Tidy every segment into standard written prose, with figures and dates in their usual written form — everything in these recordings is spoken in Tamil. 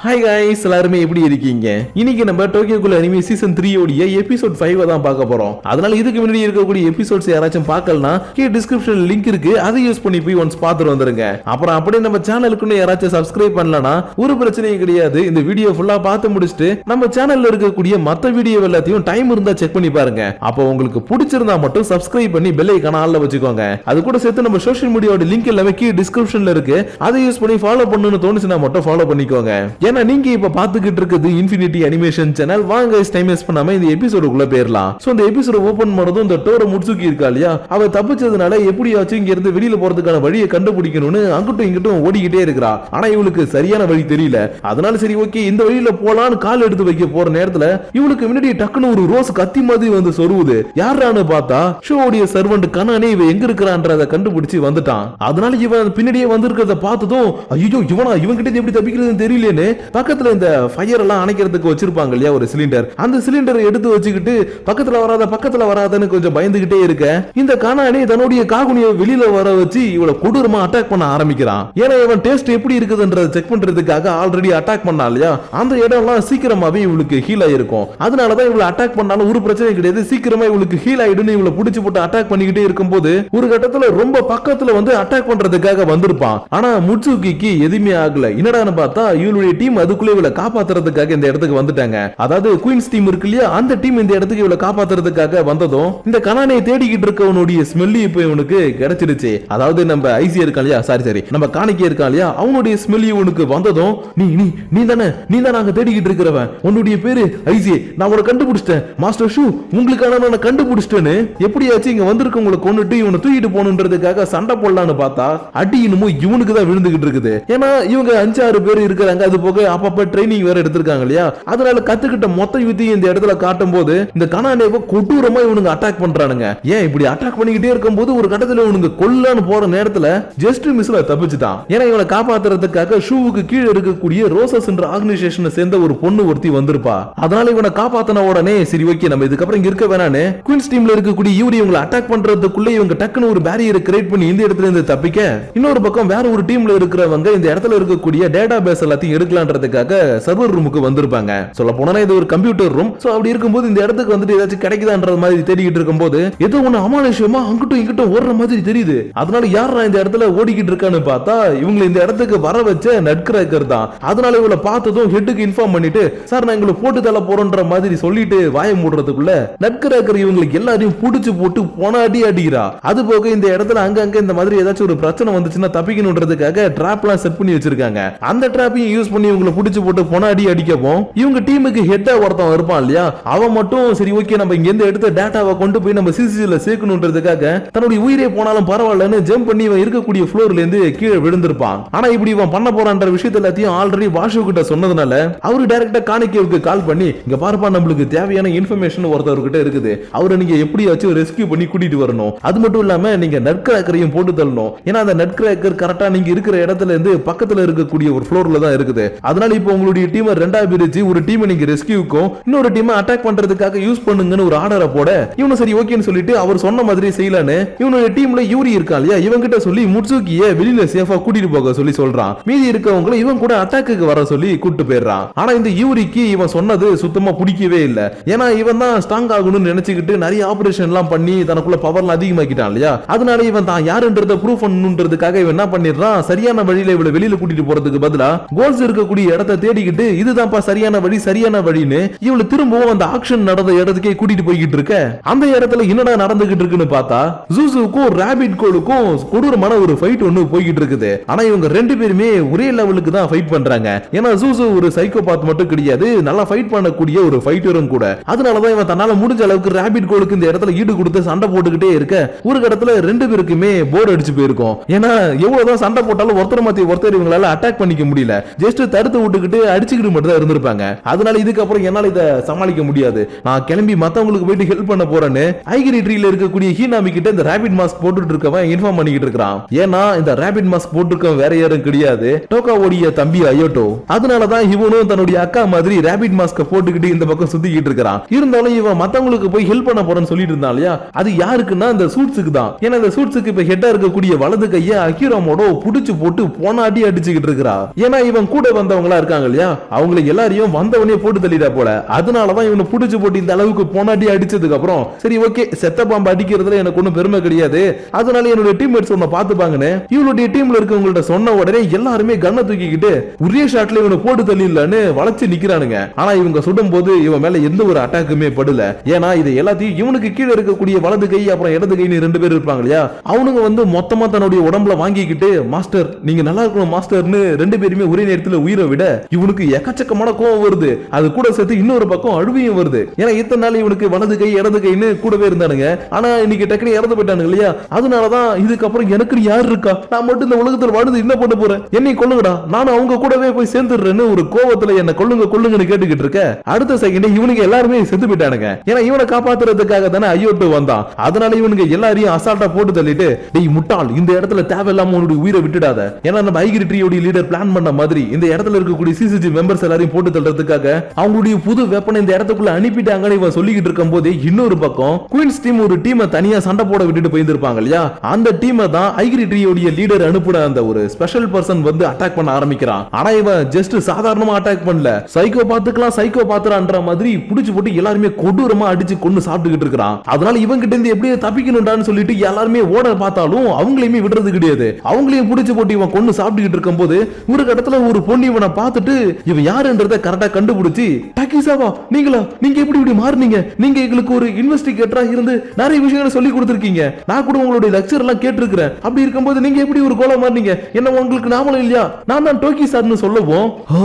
ஹாய் गाइस எல்லாரும் எப்படி இருக்கீங்க? இன்னைக்கு நம்ம டோக்கியோ கூல் அனிமே சீசன் 3 ஓடிய எபிசோட் 5 தான் பார்க்க போறோம். அதனால இதுக்கு முன்னாடி இருக்கக்கூடிய எபிசோட்ஸ் யாராச்சும் பார்க்கலனா கீழ டிஸ்கிரிப்ஷன்ல லிங்க் இருக்கு. அதை யூஸ் பண்ணி போய் ஒன்ஸ் பாத்துட்டு வந்துருங்க. அப்புறம் அப்படியே நம்ம சேனலுக்கு யாராச்சும் சப்ஸ்கிரைப் பண்ணலனா ஒரு பிரச்சனையும் கிடையாது. இந்த வீடியோ ஃபுல்லா பார்த்து முடிச்சிட்டு நம்ம சேனல்ல இருக்கக்கூடிய மத்த வீடியோ எல்லாத்தையும் டைம் இருந்தா செக் பண்ணி பாருங்க. அப்போ உங்களுக்கு பிடிச்சிருந்தா மட்டும் சப்ஸ்கிரைப் பண்ணி பெல் ஐகானை ஆல்ல வச்சுக்கோங்க. அது கூட சேர்த்து நம்ம சோஷியல் மீடியாவோட லிங்க் எல்லாமே கீழ டிஸ்கிரிப்ஷன்ல இருக்கு. அதை யூஸ் பண்ணி ஃபாலோ பண்ணனும்னு தோணுச்சுனா மட்டும் ஃபாலோ பண்ணிக்கோங்க. ஏன்னா நீங்க இப்ப பாத்துக்கிட்டு இருக்குது இன்ஃபினிட்டி அனிமேஷன் சேனல். வாங்க டைம் வேஸ்ட் பண்ணாம இந்த எபிசோடுக்குள்ள போயிரலாம். சோ இந்த எபிசோட ஓபன் பண்ணதும் இந்த டோரோ முட்சுகி இருக்கா இல்லையா, அவ தப்பிச்சதுனால எப்படியாச்சும் இங்க இருந்து வெளியில போறதுக்கான வழியை கண்டுபிடிக்கணும்னு அங்கிட்டும் இங்கிட்டும் ஓடிக்கிட்டே இருக்கா. ஆனா இவளுக்கு சரியான வழி தெரியல. அதனால சரி ஓகே இந்த வழியில போலான்னு கால் எடுத்து வைக்க போற நேரத்துல இவளுக்கு முன்னாடி டக்குன்னு ஒரு ரோஸ் கத்தி மாதிரி வந்து சொருவுது. யாரான்னு பார்த்தா ஷோவுடைய சர்வன்ட் கனானே இவ எங்க இருக்கிறான்றத கண்டுபிடிச்சு வந்துட்டான். அதனால இவன் பின்னாடியே வந்திருக்கிறத பார்த்ததும் ஐயோ இவன் கிட்ட எப்படி தப்பிக்கிறதுன்னு தெரியலன்னு பக்கத்துல இந்த ஃபயர் எல்லாம் அணைக்கிறதுக்கு வச்சிருப்பாங்க இல்லையா ஒரு சிலிண்டர், அந்த சிலிண்டரை எடுத்து வச்சுக்கிட்டு பக்கத்துல வராதன்னு கொஞ்சம் பயந்துகிட்டே இருக்க இந்த கனானே தன்னுடைய காகுனியை வெளியில வர வச்சு இவளை கொடூரமா அட்டாக் பண்ண ஆரம்பிக்கிறான். ஏன்னா இவன் டேஸ்ட் எப்படி இருக்குதுன்றத செக் பண்றதுக்காக ஆல்ரெடி அட்டாக் பண்ணா இல்லையா, அந்த இடம் எல்லாம் சீக்கிரமாவே இவளுக்கு ஹீல் ஆயிருக்கும். அதனாலதான் இவளை அட்டாக் பண்ணாலும் ஒரு பிரச்சனை கிடையாது, சீக்கிரமா இவளுக்கு ஹீல் ஆயிடுன்னு இவளை பிடிச்சு போட்டு அட்டாக் பண்ணிக்கிட்டே இருக்கும்போது ஒரு கட்டத்துல ரொம்ப பக்கத்துல வந்து அட்டாக் பண்றதுக்காக வந்திருப்பான். ஆனா முட்சுகிக்கு எதுவுமே ஆகல. என்னடான்னு பார்த்தா இவளுடைய டீம் அதுக்குள்ள இவளை காப்பாத்துறதுக்காக இந்த இடத்துக்கு வந்துட்டாங்க. அதாவது குயின்ஸ் டீம் இருக்கு இல்லையா, அந்த டீம் இந்த இடத்துக்கு இவளை காப்பாத்துறதுக்காக வந்ததும் இந்த கனானை தேடிக்கிட்டு இருக்கவனுடைய ஸ்மெல்லி இப்ப இவனுக்கு கிடைச்சிருச்சு. அதாவது நம்ம ஐசி இருக்கா இல்லையா, சாரி நம்ம காணிக்கை இருக்கா இல்லையா, அவனுடைய ஸ்மெல்லி இவனுக்கு வந்ததும் நீ தானே அங்க தேடிக்கிட்டு இருக்கிறவன், உன்னுடைய பேரு ஐசி, நான் உன்னை கண்டுபிடிச்சிட்டேன் மாஸ்டர் ஷூ, உங்களுக்கான நான் கண்டுபிடிச்சிட்டேன்னு எப்படியாச்சும் இங்க வந்திருக்கவங்களை கொண்டுட்டு இவனை தூக்கிட்டு போகணுன்றதுக்காக சண்டை போடலான்னு பார்த்தா அடி இன்னமும் இவனுக்கு தான் விழுந்துகிட்டு இருக்குது. ஏன்னா இவங்க 5-6 பேர் இருக்கிறாங்க. அது போக அப்பப்ப ட்ரைனிங் வேற எடுத்திருக்காங்க இல்லையா, அதனால கத்துக்கிட்ட மொத்த யுத்தியை இந்த இடத்துல காட்டும் போது இந்த கனானேவை கொடூரமா இவனுங்க அட்டாக் பண்றானுங்க. ஏன் இப்படி அட்டாக் பண்ணிக்கிட்டே இருக்கும்போது ஒரு கட்டத்துல இவனுங்க கொல்லான்னு போற நேரத்துல ஜஸ்ட் மிஸ்ல தப்பிச்சுட்டான். ஏன்னா இவனை காப்பாத்துறதுக்காக ஷூவுக்கு கீழே இருக்கக்கூடிய ரோசஸ் என்ற ஆர்கனைசேஷனை சேர்ந்த ஒரு பொண்ணு ஒருத்தி வந்திருப்பா. அதனால இவனை காப்பாத்தின உடனே சரி ஓகே நம்ம இதுக்கப்புறம் இங்க இருக்க வேணான்னு குயின்ஸ் டீம்ல இருக்கக்கூடிய யூரி இவங்களை அட்டாக் பண்றதுக்குள்ள இவங்க டக்குன்னு ஒரு பேரியரை கிரியேட் பண்ணி இந்த இடத்துல இருந்து தப்பிக்க, இன்னொரு பக்கம் வேற ஒரு டீம்ல இருக்கிறவங்க இந்த இடத்துல இருக்கக்கூடிய டேட்டா பேஸ் எல்லாத்தையும் எடுக்கலான்றதுக்காக சர்வர் ரூமுக்கு வந்திருப்பாங்க. சொல்ல போனா இது ஒரு கம்ப்யூட்டர் ரூம். சோ அப்படி இருக்கும்போது இந்த இடத்துக்கு வந்துட்டு ஏதாச்சும் கிடைக்குதான்ற மாதிரி தேடிக்கிட்டு இருக்கும்போது ஏதோ ஒண்ணு அமானுஷ்யமா அங்கிட்டும் இங்கிட்டும் ஓடுற மாதிரி தெரியுது. அதனால யாரா இந்த இடத்துல ஓடிக்கிட்டு இருக்கான்னு பார்த்தா இவங்க இந்த இடத்துக்கு வர வச்ச நட்கிரேக்கர் தான். அதனால இவளை பார்த்ததும் ஹெட்டுக்கு இன்ஃபார்ம் பண்ணிட்டு சார் நான் இவங்களை போட்டு தள்ள போறோன்ற மாதிரி சொல்லிட்டு வாய மூடுறதுக்குள்ள நட்கிரேக்கர் இவங்களுக்கு எல்லாரையும் புடிச்சு போட்டு போனாடி அடிக்கிறா. அது போக இந்த இடத்துல அங்கங்க இந்த மாதிரி ஏதாச்சும் ஒரு பிரச்சனை வந்துச்சுன்னா தப்பிக்கணுன்றதுக்காக ட்ராப் எல்லாம் செட் பண்ணி வச்சிருக்காங்க. அந்த ட்ராப்பையும் யூஸ் பண்ணி இவங்களை புடிச்சு போட்டு போனாடி அடிக்கவும் இவங்க டீமுக்கு ஹெட்டா ஒருத்தன் இருப்பான் இல்லையா, அவன் மட்டும் சரி ஓகே நம்ம இங்க இருந்து எடுத்த டேட்டாவை கொண்டு போய் நம்ம சிசிசில சேர்க்கணுன்றதுக்காக தன்னுடைய உயிரே போனாலும் பரவாயில்லன்னு ஜம்ப் பண்ணி இவன் இருக்கக்கூடிய ஃப்ளோர்ல இருந்து கீழே விழுந்திருப்பான். ஆனா இப்படி இவன் பண்ண போறான்ற விஷயத்த எல்லாத்தையும் ஆல்ரெடி வாஷு கிட்ட சொன்னதுனால அவரு டைரக்டா காணிக்கைக்கு கால் பண்ணி இங்க பாருப்பா நம்மளுக்கு தேவையான இன்ஃபர்மேஷன் ஒருத்தர்கிட்ட இருக்குது, அவரை நீங்க எப்படியாச்சும் ரெஸ்கியூ பண்ணி கூட்டிட்டு வரணும். அது மட்டும் இல்லாம நீங்க நட்கிரேக்கரையும் போட்டு தள்ளணும். ஏன்னா அந்த நட்கிரேக்கர் கரெக்டா நீங்க இருக்கிற இடத்துல இருந்து பக்கத்துல இருக்கக்கூடிய ஒரு ஃப்ளோர்ல தான் இருக்குது. அதனால இப்போ உங்களுடைய டீமை ரெண்டா பிரிச்சு ஒரு டீமை நீங்க ரெஸ்கியூக்கும் இன்னொரு டீமை அட்டாக் பண்றதுக்காக யூஸ் பண்ணுங்கன்னு ஒரு ஆர்டரை போட இவனு சரி ஓகேன்னு சொல்லிட்டு அவர் சொன்ன மாதிரி செய்யலான்னு இவனுடைய டீம்ல யூரி இருக்கா இல்லையா, இவன் கிட்ட சொல்லி முட்சுகிய வெளியில சேஃபா கூட்டிட்டு போக சொல்லி சொல்றான். மீதி இருக்கவங்களை இவன் கூட அட்டாக்கு வர சொல்லி கூட்டு போயிடுறான். ஆனா இந்த யூரிக்கு இவன் சொன்னது சுத்தமா பிடிக்கவே இல்ல. ஏன்னா இவன் தான் ஸ்ட்ராங் ஆகணும்னு நினைச்சுக்கிட்டு நிறைய ஆபரேஷன் எல்லாம் பண்ணி தனக்குள்ள பவர் அதிகமாக்கிட்டான் இல்லையா, அதனால இவன் தான் யாருன்றத ப்ரூவ் பண்ணணுன்றதுக்காக இவன் என்ன பண்ணிடுறான், சரியான வழியில இவளை வெளியில கூட்டிட்டு போறதுக்கு பதிலா கோல்ஸ் இருக்கக்கூடிய இடத்தை தேடிக்கிட்டு இதுதான்ப்பா சரியான வழின்னு இவளை திரும்பவும் அந்த ஆக்ஷன் நடந்த இடத்துக்கே கூட்டிட்டு போய்கிட்டு இருக்க. அந்த இடத்துல என்னடா நடந்துகிட்டு இருக்குன்னு பார்த்தா ஜூசுக்கும் ராபிட் கோலுக்கும் கொடூரமான ஒரு ஃபைட் ஒன்னு போய்கிட்டு இருக்குது. ஆனா இவங்க ரெண்டு பேருமே ஒரே லெவலுக்கு தான் ஃபைட் பண்றாங்க. ஏன்னா ஜூசு ஒரு சைக்கோபாத் மட்டும் கிடையாது, நல்லா ஃபைட் பண்ணக்கூடிய ஒரு ஃபைட்டரும் கூட. அதனாலதான் இவன் தன்னால முடிஞ்ச அளவுக்கு ராபிட் கோலுக்கு இந்த இடத்துல ஈடு கொடுத்து சண்டை போட்டுக்கிட்டே இருக்க ஒரு இடத்துல ரெண்டு பேருக்குமே போர் அடிச்சு போயிருக்கும். ஏன்னா எவ்வளவுதான் சண்டை போட்டாலும் ஒருத்தர் மாத்தி ஒருத்தர் இவங்களால அட்டாக் பண்ணிக்க முடியல, ஜஸ்ட் தடுத்து விட்டுக்கிட்டு அடிச்சுக்கிட்டு மட்டும் தான் இருந்திருப்பாங்க. அதனால இதுக்கப்புறம் என்னால இதை சமாளிக்க முடியாது, நான் கிளம்பி மத்தவங்களுக்கு போயிட்டு ஹெல்ப் பண்ண போறேன்னு ஐகிரி ட்ரீல இருக்கக்கூடிய ஹீனாமி கிட்ட இந்த ராபிட் மாஸ்க் போட்டுட்டு இருக்கவன் இன்ஃபார்ம் பண்ணிக்கிட்டு இருக்கான். ஏன்னா இந்த ராபிட் மாஸ்க் போட்டுருக்கவன் வேற யாரும் கிடையாது, டோகாவோடைய தம்பி அயோட்டோ. அதனாலதான் இவனும் தன்னுடைய அக்கா மாதிரி ராபிட் மாஸ்க போட்டுக்கிட்டு இந்த பக்கம் சுத்திக்கிட்டு இருக்கான். இருந்தாலும் இவன் மத்தவங்களுக்கு போய் ஹெல்ப் பண்ண போறேன்னு சொல்லிட்டு இருந்தான் இல்லையா, அது யாருக்குன்னா இந்த சூட்ஸுக்கு தான். ஏன்னா இந்த சூட்ஸுக்கு இப்ப ஹெட்டா இருக்கக்கூடிய வலது கைய அகிராமோட புடிச்சு போட்டு போனாடி அடிச்சுக்கிட்டு இருக்கா. ஏன்னா இவன் கூட வந்த வந்தவங்களா இருக்காங்க இல்லையா, அவங்களை எல்லாரையும் வந்தவனே போட்டு தள்ளிட்டா போல. அதனாலதான் இவனை புடிச்சு போட்டு இந்த அளவுக்கு போனாட்டி அடிச்சதுக்கு அப்புறம் சரி ஓகே, செத்த பாம்பு அடிக்கிறதுல எனக்கு ஒன்னும் பெருமை கிடையாது, அதனால என்னுடைய டீம்மேட்ஸ் ஒன்ன பாத்துப்பாங்கன்னு இவளுடைய டீம்ல இருக்கவங்கள்ட்ட சொன்ன உடனே எல்லாருமே கண்ணை தூக்கிக்கிட்டு ஒரே ஷாட்ல இவனை போட்டு தள்ளிடலான்னு வளைச்சு நிக்கிறானுங்க. ஆனா இவங்க சுடும் போது இவன் மேல எந்த ஒரு அட்டாக்குமே படல. ஏன்னா இது எல்லாத்தையும் இவனுக்கு கீழே இருக்கக்கூடிய வலது கை அப்புறம் இடது கைன்னு 2 பேர் இருப்பாங்க இல்லையா, அவனுங்க வந்து மொத்தமா தன்னுடைய உடம்புல வாங்கிக்கிட்டு மாஸ்டர் நீங்க நல்லா இருக்கணும் மாஸ்டர்னு 2 பேருமே ஒரே நேரத்தில் உயிரை விட இவனுக்கு எக்கச்சக்கமான கோவம் வருது. அது கூட சேர்த்து இன்னொரு பக்கம் அழுவியும் வருது. ஏன்னா இத்தனை நாள் இவனுக்கு வலது கை இடது கைன்னு கூடவே இருந்தானுங்க. ஆனா இன்னைக்கு டக்குனு இறந்து போயிட்டானுங்க இல்லையா, அதனாலதான் இதுக்கப்புறம் எனக்கு யார் இருக்கா, நான் மட்டும் இந்த உலகத்தில் வாழ்ந்து என்ன பண்ண போறேன், என்னை கொல்லுங்கடா, நானும் அவங்க கூடவே போய் சேர்ந்துடுறேன்னு ஒரு கோவத்துல என்ன கொல்லுங்கன்னு கேட்டுக்கிட்டு இருக்க. அடுத்த செகண்ட் இவனுக்கு எல்லாருமே செத்து போயிட்டானுங்க. ஏன்னா இவனை காப்பாத்துறதுக்காக தானே ஐயோட்டு வந்தான். அதனால இவனுக்கு எல்லாரையும் அசால்ட்டா போட்டு தள்ளிட்டு டேய் முட்டாள், இந்த இடத்துல தேவையில்லாம உன்னுடைய உயிரை விட்டுடாத. ஏன்னா நம்ம ஐகிரி ட்ரீயோட லீடர் பிளான் பண்ண மாதிரி இந்த இடத்துல இருக்கக்கூடிய சிசிஜி மெம்பர்ஸ் எல்லாரையும் போட்டு தள்ளுறதுக்காக அவங்களுடைய புது வெப்பனை இந்த இடத்துக்குள்ள அனுப்பிட்டாங்கன்னு இவன் சொல்லிக்கிட்டு இருக்கும் போது இன்னொரு பக்கம் குயின்ஸ் டீம் ஒரு டீமை தனியா சண்டை போட விட்டுட்டு போயிருப்பாங்க இல்லையா, அந்த டீமை தான் ஐகிரி ட்ரீயோட லீடர் அனுப்புன அந்த ஒரு ஸ்பெஷல் பர்சன் வந்து அட்டாக் பண்ண ஆரம்பிக்கிறான். ஆனா இவன் ஜஸ்ட் சாதாரணமா அட்டாக் பண்ணல, சைக்கோ பாத்துக்கலாம் சைக்கோ பாத்துறான்ற மாதிரி புடிச்சு போட்டு எல்லாருமே கொடூரமா அடிச்சு கொண்டு சாப்பிட்டுக்கிட்டு இருக்கான். அதனால இவன் கிட்ட இருந்து எப்படியே தப்பிக்கணும்டான்னு சொல்லிட்டு எல்லாருமே ஓட பார்த்தாலும் அவங்களையுமே விடுறது கிடையாது. அவங்களையும் புடிச்சு போட்டு இவன் கொண்டு சாப்பிட்டுக்கிட்டு இருக்கும் போது ஒரு இடத்துல ஒரு பொண்ணு இவனை பார்த்துட்டு இவன் யாருன்றதை கரெக்டா கண்டுபிடிச்சு டக்கிசாவா நீங்களா, நீங்க எப்படி இப்படி மாறுனீங்க, நீங்க எங்களுக்கு ஒரு இன்வெஸ்டிகேட்டரா இருந்து நிறைய விஷயங்களை சொல்லி கொடுத்திருக்கீங்க, நான் கூட உங்களுடைய லெக்சர் எல்லாம் கேட்டிருக்கிறேன், அப்படி இருக்கும்போது நீங்க எப்படி ஒரு கோலா மாறுனீங்க, என்ன உங்களுக்கு ஞாபகம் இல்லையா, நான் தான் டோக்கி சார்னு சொல்லவும் ஓ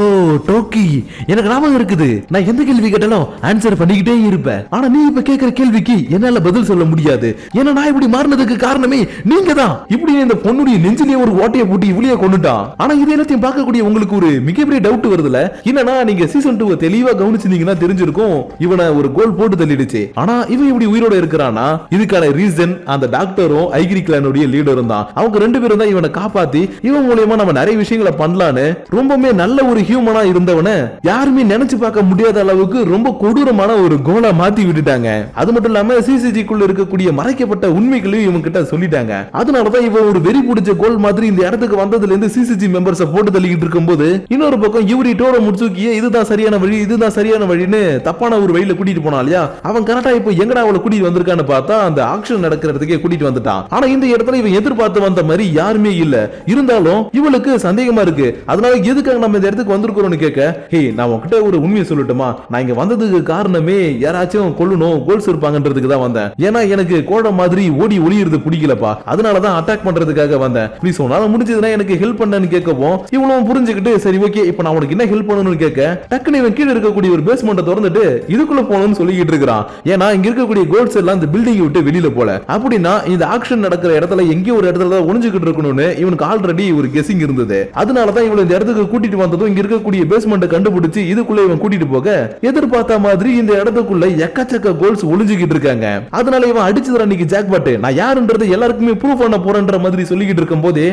டோக்கி எனக்கு ஞாபகம் இருக்குது, நான் எந்த கேள்வி கேட்டாலும் ஆன்சர் பண்ணிக்கிட்டே இருப்பேன், ஆனா நீ இப்ப கேட்கிற கேள்விக்கு என்னால பதில் சொல்ல முடியாது, ஏன்னா நான் இப்படி மாறினதுக்கு காரணமே நீங்க தான். இப்படி இந்த பொண்ணுடைய நெஞ்சிலேயே ஒரு ஓட்டையை போட்டு இவ்வளவு கொண்டுட்டான். ஆனா இது எல்லாத்தையும் பார்க்கக்கூடிய உங்களுக்கு ஒரு மிகப்பெரிய டவுட் வருதுல, என்னன்னா நீங்க சீசன் 2 தெளிவா கவனிச்சிருந்தீங்கன்னா தெரிஞ்சிருக்கும் இவனை ஒரு கோல் போட்டு தள்ளிடுச்சு. ஆனா இவன் இப்படி உயிரோட இருக்கிறானா, இதுக்கான ரீசன் அந்த டாக்டரும் ஐகிரி கிளானுடைய லீடரும் தான். அவங்க 2 பேரும் தான் இவனை காப்பாத்தி இவன் மூலமா நம்ம நிறைய விஷயங்களை பண்ணலான்னு ரொம்பவே நல்ல ஒரு ஹியூமனா இருந்தவனை யாருமே நினைச்சு பார்க்க முடியாத அளவுக்கு ரொம்ப கொடூரமான ஒரு கோலா மாத்தி விட்டுட்டாங்க. அது மட்டும் இல்லாம சிசிஜிக்குள்ள இருக்கக்கூடிய மறைக்கப்பட்ட உண்மைகளையும் இவங்க கிட்ட சொல்லிட்டாங்க. அதனாலதான் இவன் ஒரு வெறி பிடிச்ச கோல் மாதிரி இந்த இடத்துக்கு வந்ததுல இருந்து சிசிஜி மெம்பர்ஸ் போட்டு தள்ளிக்கிட்டு இருக்கும்போது இன்னொரு பக்கம் யூரி டோட முட்சுக்கியே இதுதான் சரியான வழி இதுதான் சரியான வழின்னு தப்பான ஒரு வழியில கூட்டிட்டு போனா இல்லையா, அவன் கரெக்டா இப்போ எங்கடா அவளை கூட்டிட்டு வந்திருக்கான்னு பார்த்தா அந்த ஆக்ஷன் நடக்கிற இடத்துக்கே கூட்டிட்டு வந்துட்டான். ஆனா இந்த இடத்துல இவன் எதிர்பார்த்து வந்த மாதிரி யாருமே இல்ல. இருந்தாலும் இவளுக்கு சந்தேகமா இருக்கு. அதனால எதுக்காக நம்ம இந்த இடத்துக்கு வந்திருக்கிறோம்னு கேட்க, ஹே நான் உன்கிட்ட ஒரு உண்மையை சொல்லட்டுமா, நான் இங்க வந்ததுக்கு காரணமே யாராச்சும் கொல்லணும் கோல்ஸ் இருப்பாங்கன்றதுக்கு தான் வந்தேன். ஏன்னா எனக்கு கோட மாதிரி ஓடி ஒளியிறது பிடிக்கலப்பா, அதனாலதான் அட்டாக் பண்றதுக்காக வந்தேன். ப்ளீஸ் உன்னால முடிஞ்சதுன்னா எனக்கு ஹெல்ப் பண்ணு கேட்கவும் இவ்வளவு புரிஞ்சுக்கிட்டு சரி ஓகே இப்ப நான் உனக்கு என்ன ஹெல்ப் பண்ணணும்னு கேட்க டக்குனு இவன் கீழே இருக்கக்கூடிய ஒரு பேஸ்மெண்ட்டை திறந்துட்டு இதுக்குள்ள போகணும்னு சொல்லிக்கிட்டு இருக்கிறான். ஏன்னா இங்க இருக்கக்கூடிய கோல்ஸ் எல்லாம் இந்த பில்டிங் விட்டு வெளியில போல, அப்படின்னா இந்த ஆக்ஷன் நடக்கிற இடத்துல எங்கேயோ ஒரு இடத்துல ஒளிஞ்சுக்கிட்டு இருக்கணும்னு இவனுக்கு ஆல்ரெடி ஒரு கெஸிங் இருந்தது. அதனாலதான் இவன் இந்த இடத்துக்கு கூட்டிட்டு வந்ததும் இங்க இருக்கக்கூடிய பேஸ்மெண்ட்டை கண்டுபிடிச்சு இதுக்குள்ள இவன் கூட்டிட்டு போக எதிர்பார்த்த மாதிரி இந்த இடத்துக்குள்ள எக்கச்சக்க கோல்ஸ் ஒளிஞ்சுக்கிட்டு இருக்காங்க. அதனால இவன் அடிச்சதுல அன்னைக்கு ஜாக்பாட் நான் யாருன்றது எல்லாருக்குமே ப்ரூஃப் பண்ண போறேன்ற மாதிரி சொல்லிக்கிட்டு இருக்கும் போதே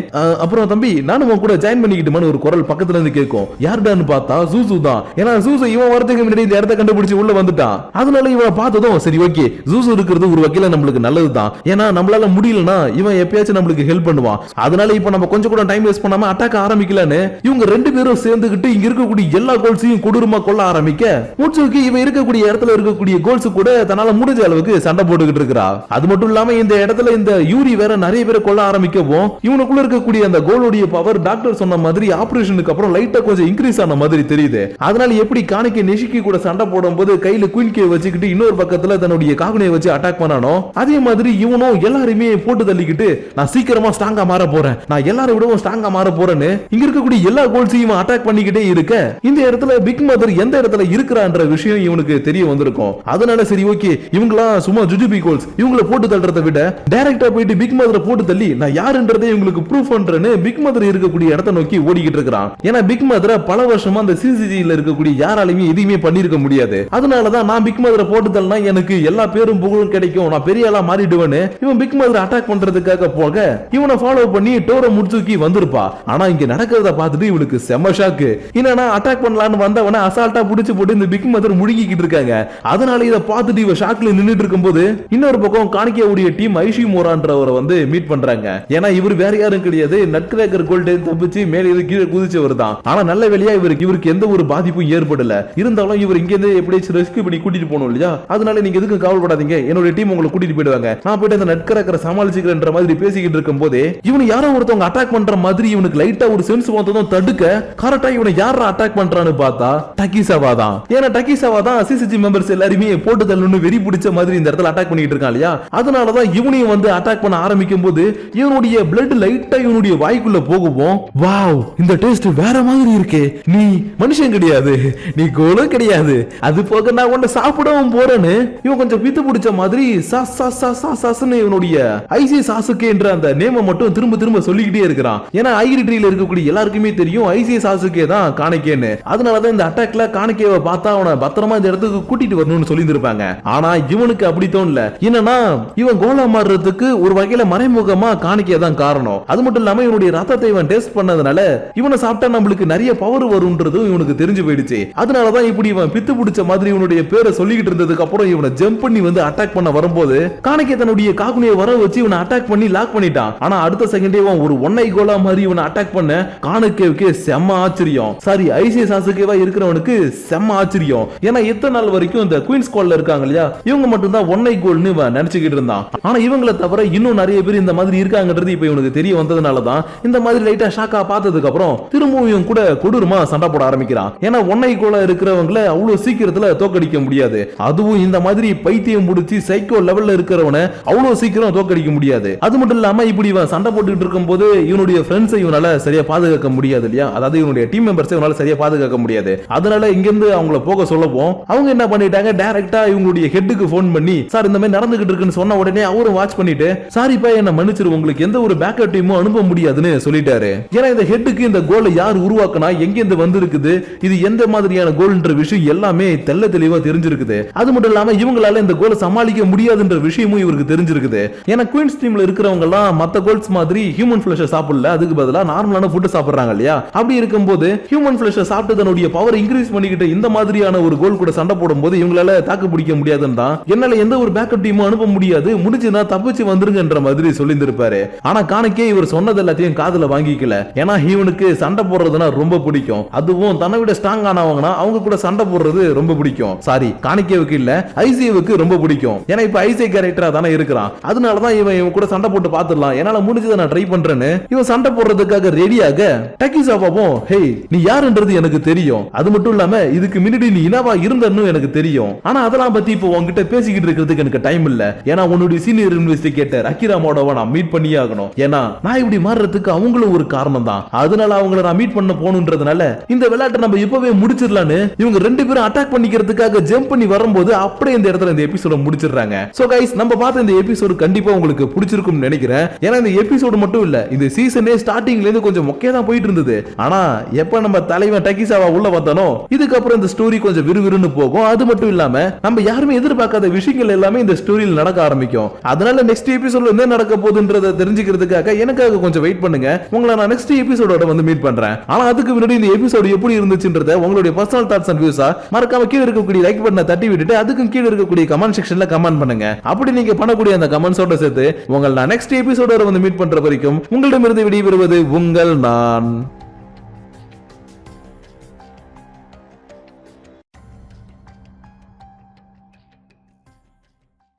அப்புறம் தம்பி நானும் உன் கூட ஜாயின் பண்ணிக்கிட்டுமான்னு ஒரு குரல் பக்கத்துல இருந்து கேட்கும். யாருடான்னு பார்த்தா ஜூசு தான். ஏன்னா ஜூசு இவன் வரதுக்கு முன்னாடி இந்த இடத்த கண்டுபிடிச்சு உள்ள வந்துட்டான். அதனால இவன் பார்த்ததும் சரி ஓகே ஜூசு இருக்கிறது ஒரு வகையில நம்மளுக்கு நல்லதுதான், ஏன்னா நம்மளால முடியலன்னா இவன் எப்பயாச்சும் நம்மளுக்கு ஹெல்ப் பண்ணுவான். அதனால இப்ப நம்ம கொஞ்சம் கூட டைம் வேஸ்ட் பண்ணாம அட்டாக் ஆரம்பிக்கலான்னு இவங்க 2 பேரும் சேர்ந்துகிட்டு இங்க இருக்கக்கூடிய எல்லா கோல்ஸையும் கொடூரமா கொல்ல ஆரம்பிக்க முட்சுக்கு இவன் இருக்கக்கூடிய இடத்துல இருக்கக்கூடிய கோல்ஸ் கூட தன்னால முடிஞ்ச அளவுக்கு சண்டை போட்டுக்கிட்டு இருக்கிறா. அது மட்டும் இல்லாம இந்த இடத்துல இந்த யூரி வேற நிறைய பேரை கொல்ல ஆரம்பிக்கவும் இவனுக்குள்ள இருக்கக்கூடிய அந்த கோலுடைய பவர் டாக்டர் சொன்ன மாதிரி ஆபரேஷனுக்கு அப்புறம் லைட்டா கொஞ்சம் இன்க்ரீஸ் ஆன மாதிரி தெரியுது. அதனால எப்படி காணிக்க நிஷிக்கி கூட சண்டை போடும்போது கையில குயின் கே வச்சுக்கிட்டு இன்னொரு பக்கத்துல தன்னுடைய காகுனையை வச்சு அட்டாக் பண்ணானோ அதே மாதிரி இவனும் எல்லாருமே போட்டு தள்ளிக்கிட்டு நான் சீக்கிரமா ஸ்ட்ராங்கா மாற போறேன், நான் எல்லாரும் விடவும் ஸ்ட்ராங்கா மாற போறேன்னு இங்க இருக்கக்கூடிய எல்லா கோல்ஸையும் அட்டாக் பண்ணிக்கிட்டே இருக்க இந்த இடத்துல பிக் மதர் எந்த இடத்துல இருக்கிறான்ற விஷயம் இவனுக்கு தெரிய வந்திருக்கும். அதனால சரி ஓகே இவங்களா சும்மா ஜுஜுபி கோல்ஸ் இவங்களை போட்டு தள்ளுறதை விட டைரக்டா போயிட்டு பிக் மதரை போட்டு தள்ளி நான் யாருன்றதை இவங்களுக்கு ப்ரூஃப் பண்றேன்னு பிக் மதர் இருக்கக்கூடிய இடத்தை நோக்கி ஓடிக்கிட்டு இருக்கிறான். ஏன்னா பிக் மதரை பல வருஷமா அந்த சிசிஜில இருக்கக்கூடிய யாராலையுமே எதுவுமே பண்ணிருக்க முடியாது. அதனாலதான் நான் பிக் மதரை போட்டு தள்ளனா எனக்கு எல்லா பேரும் புகழும் கிடைக்கும், நான் பெரிய ஆளா மாறிடுவேன்னு இவன் பிக் மதரை அட்டாக் பண்றதுக்காக போக இவனை ஃபாலோ பண்ணி டோர முட்சுக்கி வந்திருப்பா. ஆனா இங்க நடக்கிறத பார்த்துட்டு இவனுக்கு செம ஷாக்கு. என்னன்னா அட்டாக் பண்ணலான்னு வந்தவன அசால்ட்டா புடிச்சு போட்டு இந்த பிக் மதர் முழுகிக்கிட்டு இருக்காங்க. அதனால இதை பார்த்துட்டு இவ ஷாக்ல நின்னுட்டு இருக்கும்போது இன்னொரு பக்கம் காணிக்கையுடைய டீம் ஐஷி மோரான்றவரை வந்து மீட் பண்றாங்க. ஏன்னா இவர் வேற யாரும் கிடையாது, நட்கிரேக்கர் கோல்டே தப்பிச்சு மேலே கீழே குதிச்சவர் தான். ஆனா நல்ல வேலையா இவருக்கு எந்த ஒரு பாதிப்பும் ஏற்படல. இருந்தாலும் இவர் இங்க இருந்து எப்படியாச்சும் ரெஸ்கியூ பண்ணி கூட்டிட்டு போகணும் இல்லையா? அதனால நீங்க எதுக்கு கவலைப்படாதீங்க, என்னோட டீம் உங்களை கூட்டிட்டு போயிடுவாங்க, நான் போயிட்டு அந்த நட்கரக்கரை சமாளிச்சுக்கிறேன்ற மாதிரி பேசிக்கிட்டு இருக்கும் போதே இவனை யாரோ ஒருத்தவங்க அட்டாக் பண்ற மாதிரி இவனுக்கு லைட்டா ஒரு சென்ஸ் வந்ததும் தடுக்க கரெக்டா இவனை யாரா அட்டாக் பண்றான்னு பார்த்தா டக்கிசாவா தான். ஏன்னா டக்கிசாவா தான் சிசிஜி மெம்பர்ஸ் எல்லாருமே போட்டு தள்ளுன்னு வெறி பிடிச்ச மாதிரி இந்த இடத்துல அட்டாக் பண்ணிட்டு இருக்கான் இல்லையா? அதனாலதான் இவனையும் வந்து அட்டாக் பண்ண ஆரம்பிக்கும் போது இவனுடைய பிளட் லைட்டா இவனுடைய வாய்க்குள்ள போகவும், வாவ் இந்த டேஸ்ட் வேற மாதிரி இருக்கே, நீ மனுஷன் கிடையாது, நீ கோலும் கிடையாது, அது போக நான் உன்னை சாப்பிடவும் போறேன்னு இவன் கொஞ்சம் பித்து பிடிச்ச மாதிரி இவனுடைய ஐசி சாசுகே என்ற அந்த நேம மட்டும் திரும்ப திரும்ப சொல்லிக்கிட்டே இருக்கிறான். ஏன்னா ஐரி ட்ரீல இருக்கக்கூடிய எல்லாருக்குமே தெரியும் ஐசி சாசுகே தான் காணிக்கேன்னு. அதனாலதான் இந்த அட்டாக்ல காணிக்கேவை பார்த்தா அவனை பத்திரமா இந்த இடத்துக்கு கூட்டிட்டு வரணும்னு சொல்லி இருப்பாங்க. ஆனா இவனுக்கு அப்படி தோணல. என்னன்னா இவன் கோலா மாறுறதுக்கு ஒரு வகையில மறைமுகமா காணிக்கே தான் காரணம். அது மட்டும் இல்லாம இவனுடைய ரத்தத்தை இவன் டேஸ்ட் பண்ணதுனால இவனை சாப்பிட்டா நம்மளுக்கு நிறைய பவர் வரும்ன்றது இவனுக்கு தெரிஞ்சு போயிடுச்சு. அதனாலதான் இப்படி இவன் பித்து பிடிச்ச மாதிரி இவனுடைய பேரை சொல்லிக்கிட்டு இருந்ததுக்கு அப்புறம் இவனை ஜம்ப் பண்ணி வந்து அட்டாக் பண்ண வரும்போது காணிக்கே தன்னுடைய காகுனியை வர வச்சு இவனை அட்டாக் பண்ணி லாக் பண்ணிட்டான். ஆனா அடுத்த செகண்டே ஒரு ஒன்னை கோலா மாதிரி இவனை அட்டாக் பண்ண காணிக்கேவுக்கு செம்ம ஆச்சரியம். சாரி ஐசி சாசுகேவா இருக்கிறவனுக்கு செம்ம ஆச்சரியம். ஏன்னா இத்தனை நாள் வரைக்கும் இந்த குயின்ஸ் கோல்ல இருக்காங்க இல்லையா, இவங்க மட்டும் தான் ஒன்னை கோல்னு நினைச்சுக்கிட்டு இருந்தான். ஆனா இவங்களை தவிர இன்னும் நிறைய பேர் இந்த மாதிரி இருக்காங்கன்றது இப்ப இவனுக்கு தெரிய வந்ததுனாலதான் இந்த மாதிரி லைட்டா ஷாக்கா பார்த்ததுக்கு அப்புறம் திரும்பவும் கூட கொடூரமா சண்டை போட ஆரம்பிக்கிறான். ஏன்னா ஒன்னை கோலா இருக்கிறவங்களை அவ்வளவு சீக்கிரத்துல தோக்கடிக்க முடியாது. அதுவும் இந்த மாதிரி பைத்தியம் முடிச்சு சைக்கோ லெவல்ல இருக்கிறவனை அவ்வளவு சீக்கிரம் தோக்கடிக்க முடியாது. அது மட்டும் இல்லாம இப்படி இவன் சண்டை போட்டுட்டு இருக்கும் போது இவனுடைய ஃப்ரெண்ட்ஸை இவனால சரியா பாதுகாக்க முடியாது இல்லையா? அதாவது இவனுடைய டீம் மெம்பர்ஸ் இவனால சரியா பாதுகாக்க முடியாது. அதனால இங்க இருந்து அவங்கள போக சொல்லப்போம் அவங்க என்ன பண்ணிட்டாங்க, டைரக்டா இவங்களுடைய ஹெட்டுக்கு போன் பண்ணி சார் இந்த மாதிரி நடந்துகிட்டு இருக்குன்னு சொன்ன உடனே அவரும் வாட்ச் பண்ணிட்டு சாரிப்பா என்ன மன்னிச்சிரு, உங்களுக்கு எந்த ஒரு பேக்கப் டீமும் அனுப்ப முடியாதுன்னு சொல்லிட்டாரு. ஏன்னா இந்த ஹெட்டுக்கு இந்த கோலை யார் உருவாக்குனா, எங்க இருந்து வந்திருக்குது, இது எந்த மாதிரியான கோல்ன்ற விஷயம் எல்லாமே தெள்ள தெளிவா தெரிஞ்சிருக்குது. அது மட்டும் இல்லாம இவங்களால இந்த கோலை சமாளிக்க முடியாதுன்ற விஷயமும் இவருக்கு தெரிஞ்சிருக்குது. ஏன்னா குயின்ஸ் டீம்ல இருக்கிறவங்க எல்லாம் மத்த கோல்ஸ் மாதிரி ஹியூமன் ஃபிளஷ் சாப்பிடல, அதுக்கு பதிலா நார்மலான ஃபுட் சாப்பிடுறாங்க இல்லையா? அப்படி இருக்கும்போது ஹியூமன் ஃபிளஷ் சாப்பிட்டு தன்னுடைய பவர் இன்க்ரீஸ் பண்ணிக்கிட்டு இந்த மாதிரியான ஒரு கோல் கூட சண்டை போடும்போது இவங்களால தாக்கு பிடிக்க முடியாதுன்னு தான் என்னால எந்த ஒரு பேக்கப் டீமும் அனுப்ப முடியாது, முடிஞ்சுனா தப்பிச்சு வந்துருங்கன்ற மாதிரி சொல்லியிருந்திருப்பாரு. ஆனா காணிக்கே இவர் சொன்னது எல்லாத்தையும் காதுல வாங்கிக்கல. ஏன்னா இவனுக்கு சண்டை போடுறதுனா ரொம்ப பிடிக்கும். அதுவும் தன்னை விட ஸ்ட்ராங் ஆனவங்கன்னா அவங்க கூட சண்டை போடுறது ரொம்ப பிடிக்கும். சாரி காணிக்கேவுக்கு இல்ல ஐசிஏவுக்கு ரொம்ப பிடிக்கும். ஏன்னா இப்ப ஐசிஏ கேரக்டரா தானே இருக்கிறான். அதனாலதான் இவன் கூட சண்டை போட்டு பாத்துடலாம், என்னால முடிஞ்சதை நான் ட்ரை பண்றேன்னு இவன் சண்டை போடுறதுக்காக ரெடியாக டக்கிசாவாவும் ஹே நீ யாருன்றது எனக்கு தெரியும், அது மட்டும் இல்லாம இதுக்கு முன்னாடி நீ இனவா இருந்தன்னு எனக்கு தெரியும், ஆனா அதெல்லாம் பத்தி இப்போ உன்கிட்ட பேசிக்கிட்டு இருக்கிறதுக்கு எனக்கு டைம் இல்ல. ஏன்னா உன்னுடைய சீனியர் இன்வெஸ்டிகேட்டர் அகிரா மோடோவை நான் மீட் பண்ணியே ஆகணும். ஏன்னா நான் இப்படி மாறுறதுக்கு அவங்களும் ஒரு காரணம் தான். அதனால அவங்கள நான் மீட் பண்ண போகணுன்றதுனால இந்த விளையாட்டை நம்ம இப்பவே முடிச்சிடலான்னு இவங்க ரெண்டு பேரும் அட்டாக் பண்ணிக்கிறதுக்காக ஜம்ப் பண்ணி வரும்போது அப்படியே இந்த இடத்துல இந்த எபிசோட முடிச்சிடுறாங்க. சோ கைஸ் நம்ம பார்த்த இந்த எபிசோடு கண்டிப்பா உங்களுக்கு பிடிச்சிருக்கும்னு நினைக்கிறேன். ஏன்னா இந்த எபிசோடு மட்டும் இல்ல இந்த சீசனே ஸ்டார்டிங்ல இருந்து கொஞ்சம் மொக்கையா தான் போயிட்டு இருந்தது. ஆனா எப்ப நம்ம தலைவன் டக்கிசாவா உள்ள வந்தானோ இதுக்கப்புறம் இந்த ஸ்டோரி கொஞ்சம் விறுவிறுன்னு போகும். அது மட்டும் இல்லாம நம்ம யாருமே எதிர்பார்க்காத விஷயங்கள் எல்லாமே இந்த ஸ்டோரியில் நடக்க ஆரம்பிக்கும். அதனால நெக்ஸ்ட் எபிசோட்ல என்ன நடக்க போகுதுன்றதை தெரிஞ்சுக்கிறதுக்காக எனக்காக கொஞ்சம் வெயிட் பண்ணுங்க. உங்களை நான் நெக்ஸ்ட் எபிசோடோட வந்து மீட் பண்றேன். ஆனா அதுக்கு முன்னாடி இந்த எபிசோடு எப்படி இருந்துச்சுன்றத உங்களுடைய பர்சனல் தாட்ஸ் அண்ட் வியூஸா மறக்காம கீழ இருக்கக்கூடிய லைக் பட்டனை தட்டி விட்டுட்டு அதுக்கும் கீழ இருக்கக்கூடிய கமெண்ட் செக்ஷன்ல கமெண்ட் பண்ணுங்க. அப்படி நீங்க பண்ணக்கூடிய அந்த கமெண்ட்ஸோட சேர்த்து உங்களை நான் நெக்ஸ்ட் எபிசோடோட வந்து மீட் பண்ற வரைக்கும் உங்களிடமிருந்து விடைபெறுவது உங்கள் நான்.